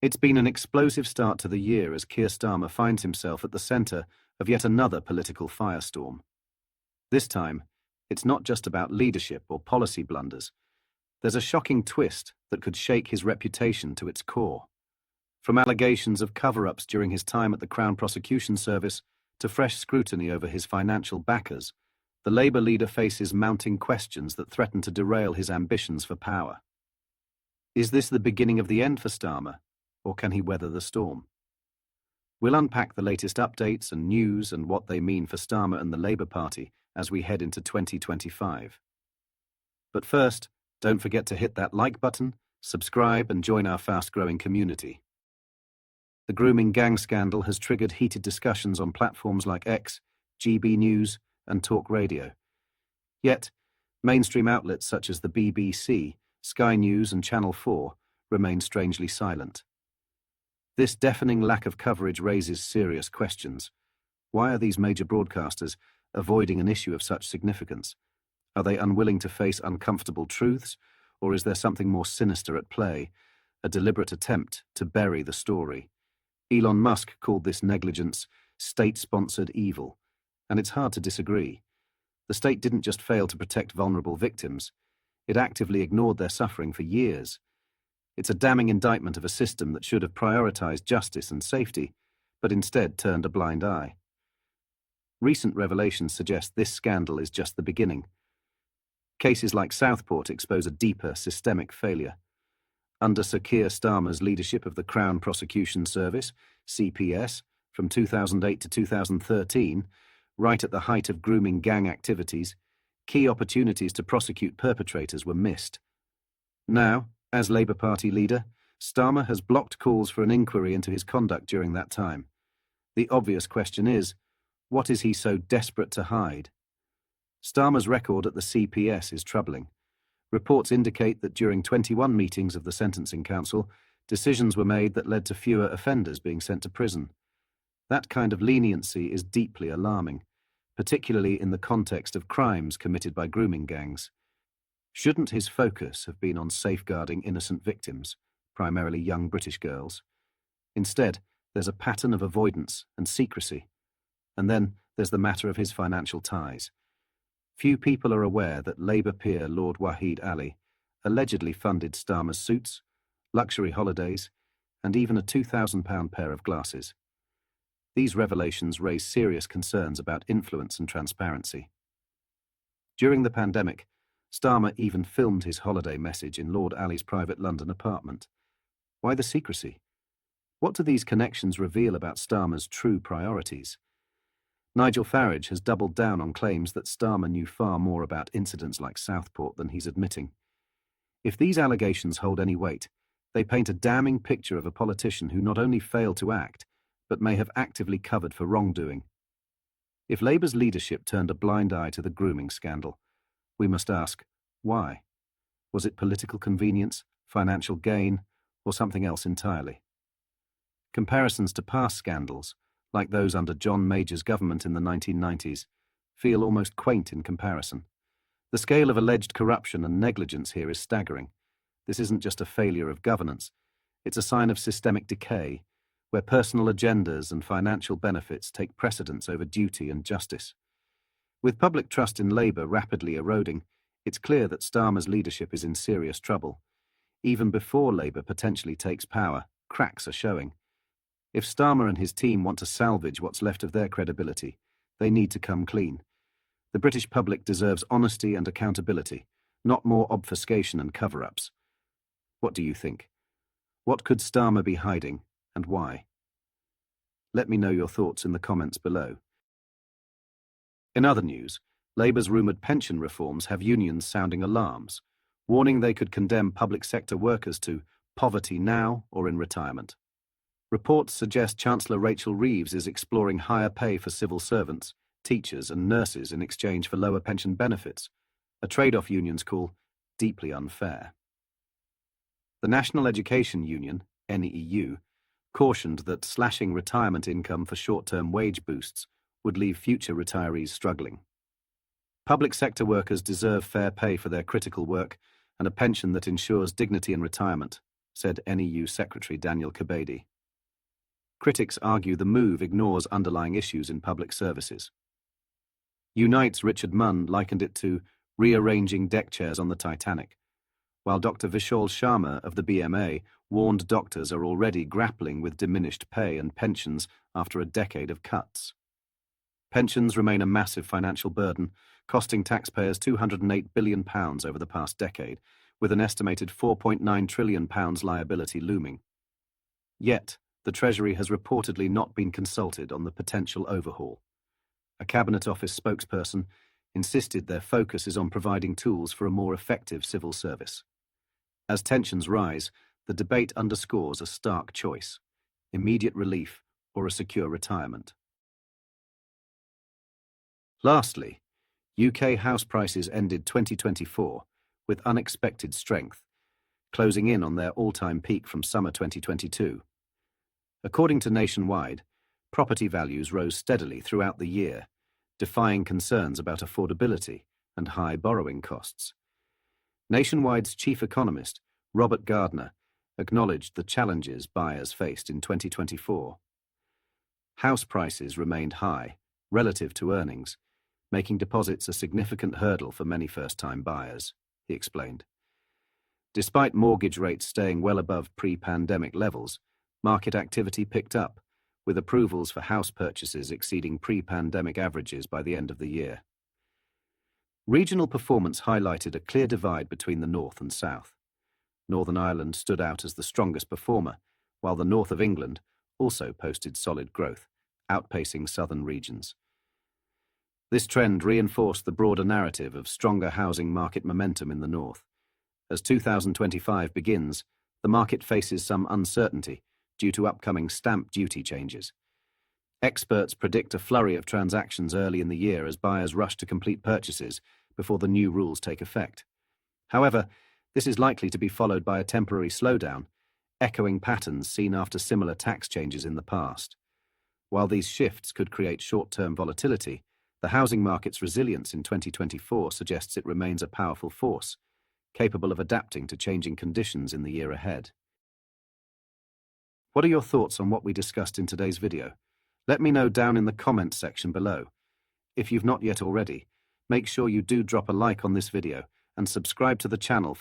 It's been an explosive start to the year as Keir Starmer finds himself at the centre of yet another political firestorm. This time, it's not just about leadership or policy blunders. There's a shocking twist that could shake his reputation to its core. From allegations of cover-ups during his time at the Crown Prosecution Service to fresh scrutiny over his financial backers, the Labour leader faces mounting questions that threaten to derail his ambitions for power. Is this the beginning of the end for Starmer, or can he weather the storm? We'll unpack the latest updates and news and what they mean for Starmer and the Labour Party as we head into 2025. But first, don't forget to hit that like button, subscribe, and join our fast-growing community. The grooming gang scandal has triggered heated discussions on platforms like X, GB News, and Talk Radio. Yet, mainstream outlets such as the BBC, Sky News, and Channel 4 remain strangely silent. This deafening lack of coverage raises serious questions. Why are these major broadcasters avoiding an issue of such significance? Are they unwilling to face uncomfortable truths, or is there something more sinister at play, a deliberate attempt to bury the story? Elon Musk called this negligence state-sponsored evil, and it's hard to disagree. The state didn't just fail to protect vulnerable victims, it actively ignored their suffering for years. It's a damning indictment of a system that should have prioritized justice and safety, but instead turned a blind eye. Recent revelations suggest this scandal is just the beginning. Cases like Southport expose a deeper, systemic failure. Under Sir Keir Starmer's leadership of the Crown Prosecution Service, CPS, from 2008 to 2013, right at the height of grooming gang activities, key opportunities to prosecute perpetrators were missed. Now, as Labour Party leader, Starmer has blocked calls for an inquiry into his conduct during that time. The obvious question is, what is he so desperate to hide? Starmer's record at the CPS is troubling. Reports indicate that during 21 meetings of the Sentencing Council, decisions were made that led to fewer offenders being sent to prison. That kind of leniency is deeply alarming, particularly in the context of crimes committed by grooming gangs. Shouldn't his focus have been on safeguarding innocent victims, primarily young British girls? Instead, there's a pattern of avoidance and secrecy. And then there's the matter of his financial ties. Few people are aware that Labour peer Lord Wahid Ali allegedly funded Starmer's suits, luxury holidays, and even a £2,000 pair of glasses. These revelations raise serious concerns about influence and transparency. During the pandemic, Starmer even filmed his holiday message in Lord Ali's private London apartment. Why the secrecy? What do these connections reveal about Starmer's true priorities? Nigel Farage has doubled down on claims that Starmer knew far more about incidents like Southport than he's admitting. If these allegations hold any weight, they paint a damning picture of a politician who not only failed to act, but may have actively covered for wrongdoing. If Labour's leadership turned a blind eye to the grooming scandal, we must ask, why? Was it political convenience, financial gain, or something else entirely? Comparisons to past scandals, like those under John Major's government in the 1990s, feel almost quaint in comparison. The scale of alleged corruption and negligence here is staggering. This isn't just a failure of governance, it's a sign of systemic decay, where personal agendas and financial benefits take precedence over duty and justice. With public trust in Labour rapidly eroding, it's clear that Starmer's leadership is in serious trouble. Even before Labour potentially takes power, cracks are showing. If Starmer and his team want to salvage what's left of their credibility, they need to come clean. The British public deserves honesty and accountability, not more obfuscation and cover-ups. What do you think? What could Starmer be hiding, and why? Let me know your thoughts in the comments below. In other news, Labour's rumoured pension reforms have unions sounding alarms, warning they could condemn public sector workers to poverty now or in retirement. Reports suggest Chancellor Rachel Reeves is exploring higher pay for civil servants, teachers and nurses in exchange for lower pension benefits, a trade-off unions call deeply unfair. The National Education Union, NEU, cautioned that slashing retirement income for short-term wage boosts would leave future retirees struggling. Public sector workers deserve fair pay for their critical work and a pension that ensures dignity in retirement, said NEU Secretary Daniel Kebede. Critics argue the move ignores underlying issues in public services. Unite's Richard Munn likened it to rearranging deck chairs on the Titanic, while Dr. Vishal Sharma of the BMA warned doctors are already grappling with diminished pay and pensions after a decade of cuts. Pensions remain a massive financial burden, costing taxpayers £208 billion over the past decade, with an estimated £4.9 trillion liability looming. Yet, the Treasury has reportedly not been consulted on the potential overhaul. A Cabinet Office spokesperson insisted their focus is on providing tools for a more effective civil service. As tensions rise, the debate underscores a stark choice: immediate relief or a secure retirement. Lastly, UK house prices ended 2024 with unexpected strength, closing in on their all-time peak from summer 2022. According to Nationwide, property values rose steadily throughout the year, defying concerns about affordability and high borrowing costs. Nationwide's chief economist, Robert Gardner, acknowledged the challenges buyers faced in 2024. House prices remained high, relative to earnings, making deposits a significant hurdle for many first-time buyers, he explained. Despite mortgage rates staying well above pre-pandemic levels, market activity picked up, with approvals for house purchases exceeding pre-pandemic averages by the end of the year. Regional performance highlighted a clear divide between the North and South. Northern Ireland stood out as the strongest performer, while the North of England also posted solid growth, outpacing southern regions. This trend reinforced the broader narrative of stronger housing market momentum in the North. As 2025 begins, the market faces some uncertainty due to upcoming stamp duty changes. Experts predict a flurry of transactions early in the year as buyers rush to complete purchases before the new rules take effect. However, this is likely to be followed by a temporary slowdown, echoing patterns seen after similar tax changes in the past. While these shifts could create short-term volatility, the housing market's resilience in 2024 suggests it remains a powerful force, capable of adapting to changing conditions in the year ahead. What are your thoughts on what we discussed in today's video? Let me know down in the comments section below. If you've not yet already, make sure you do drop a like on this video and subscribe to the channel